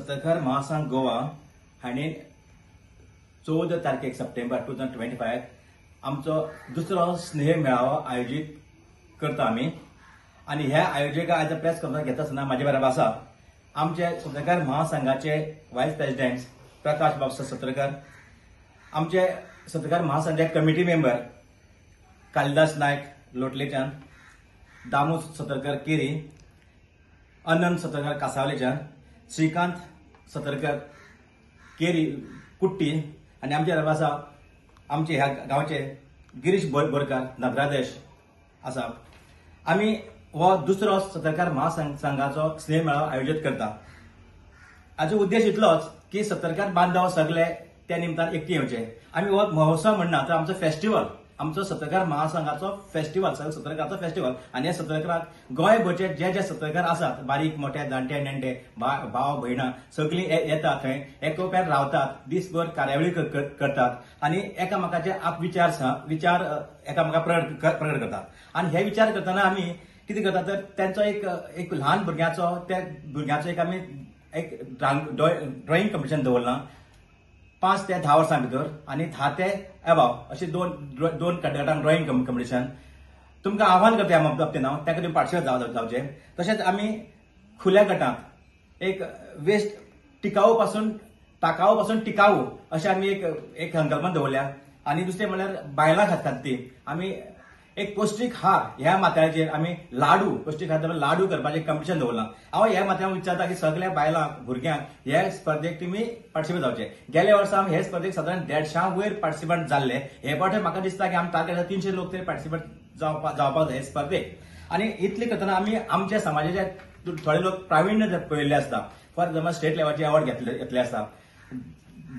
सततकार महासंघ गोवा हांणी 14 तारखेक सप्टेंबर 2025 आमचो दुसरो स्नेह मेळावो आयोजीत करता आमी आनी ह्या आयोजका आयज प्रेस कॉन्फरन्स घेता आसतना म्हाजे बरोबर आसा आमचे सततकार महासंघाचे वायस प्रेसिडेंट प्रकाश बाबसा सतरकर, आमचे सततकार महासंघाचे कमिटी मेंबर कालिदास नायक लोटलेच्यान, दामू सतरकर केरी, अनंत सतरकर कासावलेच्यान, श्रीकांत सतरकर केरी कुट्टी आनी आमचे बरोबर आसा आमचे ह्या गांवचे गिरीश बोरकार नगराधीश आसा. आमी हो दुसरो सततकार महासंघाचो स्नेह मेळावो आयोजीत करता. हाजो उद्देश इतलोच की सततकार बांधव सगळे त्या निमतान एकठी येवचे. आमी हो महोत्सव म्हणना तर आमचो फेस्टिवल, आमचो सततकार महासंघाचो फेस्टिवल, सततकाराचो फेस्टिवल. आनी ह्या सततकाराक गोंयभरचे जे सततकार आसात, बारीक मोठे जाणटे नेणटे भाव भयणां सगळीं येतात, थंय एकोप्यान रावतात, दिसभर कार्यावळी करतात आनी एकामेकाचे विचार एकामेका प्रकट करतात. आनी हे विचार करतना आमी कितें करतात तर त्यांचो एक ल्हान भुरग्याचो त्या भुरग्याचो आमी एक ड्रॉइंग कॉम्पिटिशन दवरलां 5 ते 10 वर्सां भितर आनी 10 ते अबाव अशे दोन गटांक ड्रॉइंग कॉम्पिटिशन. तुमकां आव्हान करता ह्या बाबतींत हांव ताका तुमी पार्टिसिपेट जावचे. तशेंच आमी खुल्या गटांक एक वेस्ट टिकाऊ पासून टिकाऊ अशें आमी एक संकल्पना दवरल्या. आनी दुसरें म्हणल्यार बायलां खातीर आमी एक पौष्टिक हार ह्या माथ्याचेर आमी पौष्टिक हार लाडू करपाचें कॉम्पिटिशन दवरलां. हांव ह्या माथ्यार विचारता की सगळ्या बायलांक भुरग्यांक ह्या स्पर्धेक तुमी पार्टिसिपेट जावचे. गेल्या वर्सा आमी हे स्पर्धेक सादारण 150 वयर पार्टिसिपंट जाल्ले. हे फावटी म्हाका दिसता की आमी टार्गेट 300 लोक तरी पार्टिसिपेट जावपाक जाय हे स्पर्धेक. आनी इतलें करतना आमी आमच्या समाजाचे थोडे लोक प्राविण्य पळयल्ले आसता. फॉर एक्झाम्पल स्टेट लेवलचे अवॉर्ड घेतले आसता,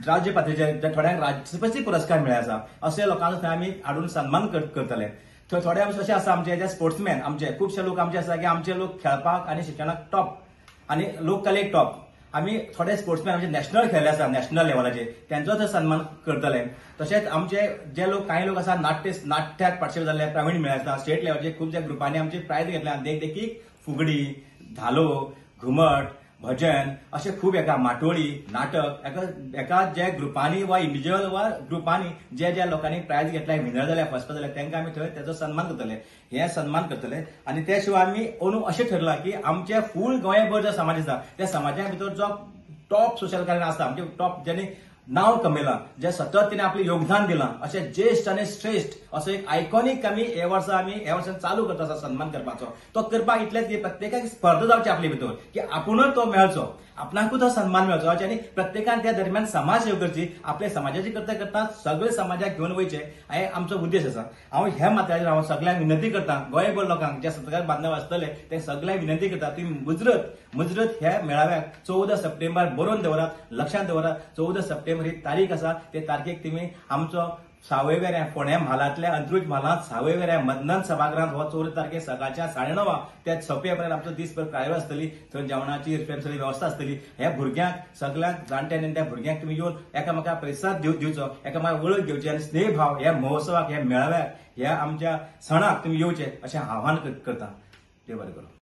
राज्य पातळीचेर थोड्यांक राष्ट्रपती पुरस्कार मेळ्ळे आसा. अशा लोकांचो थंय आमी हाडून सन्मान करतले. थोडे अशें आसा आमचे जे स्पोर्ट्समॅन, आमचे खुबशे लोक आमचे आसा की आमचे लोक खेळपाक आनी शिक्षणाक टॉप आनी लोककलेक टॉप. आमी थोडे स्पोर्ट्समॅन आमचे नॅशनल खेळ्ळे आसा, नॅशनल लेवलाचेर त्यांचो थंय सन्मान करतले. तशेंच आमचे जे लोक कांय लोक आसा नाट्याक पार्टिसिपेट जाल्ले, प्रावीण्य मेळ्ळे आसा. स्टेट लेवलचे खुबशे ग्रुपांनी आमचे प्रायज घेतल्या. देखीक फुगडी, धालो, घुमट, भजन अशे खूब माटोळी, नाटक एका जे ग्रुपांनी वा इंडिव्हिज्युअल वा ग्रुपांनी जे लोकांनी प्रायज घेतल्या, विनर जाल्या, फर्स्ट जाल्या, तांकां आमी थंय तेजो सन्मान करतले. हे सन्मान करतले. आनी त्या शिवाय आमी अंदू अशें ठरलां की आमचे फूल गोंयभर जो समाज आसा त्या समाजा भितर जो टॉप सोशल कार्य आसा, म्हणजे टॉप ज्यांनी नांव कमयलां, जे सतत तिने आपलें योगदान दिलां, अशे ज्येष्ठ आनी श्रेष्ठ असो एक आयकॉनीक आमी हे वर्सान चालू करता आसा सन्मान करपाचो. तो करपाक इतलेंच की प्रत्येकाक स्पर्धा जावची आपले भितर की आपुणूच तो मेळचो, आपणाकूच तो सन्मान मेळचो आनी प्रत्येकान त्या दरम्यान समाज सेवा करची. आपल्या समाजाची करता सगळे समाजाक घेवन वयचे हे आमचो उद्देश आसा. हांव ह्या माथ्याचेर हांव सगळ्यांक विनंती करता, गोंयभर लोकांक जे सततकार बांधव आसतले ते सगळ्यांक विनंती करता, तुम्ही मुजरत ह्या मेळाव्याक 14 सप्टेंबर बरोवन दवरात, लक्षांत दवरात. 14 सप्टेंबर ही तारीख आसा. ते तारखेक तुमी आमचो सावयवेऱ्या फोंड्या म्हालांतल्या अंत्रुज म्हालांत सावयवेऱ्या मतदान सभागृहांत हो 14 तारखेक सकाळच्या 9:30 ते सोंपेपर्यंत आमचो दिसभर कार्यावळ आसतली. थंय जेवणाची सगळी वेवस्था आसतली. ह्या भुरग्यांक सगळ्यांक जाणट्या नेणट्या भुरग्यांक तुमी येवन एकामेकाक प्रतिसाद दिवचो, एकामेकाक वळख घेवची आनी स्नेह भाव ह्या महोत्सवाक, ह्या मेळाव्याक, ह्या आमच्या सणाक तुमी येवचे अशें आव्हान करता. देव बरें करूं.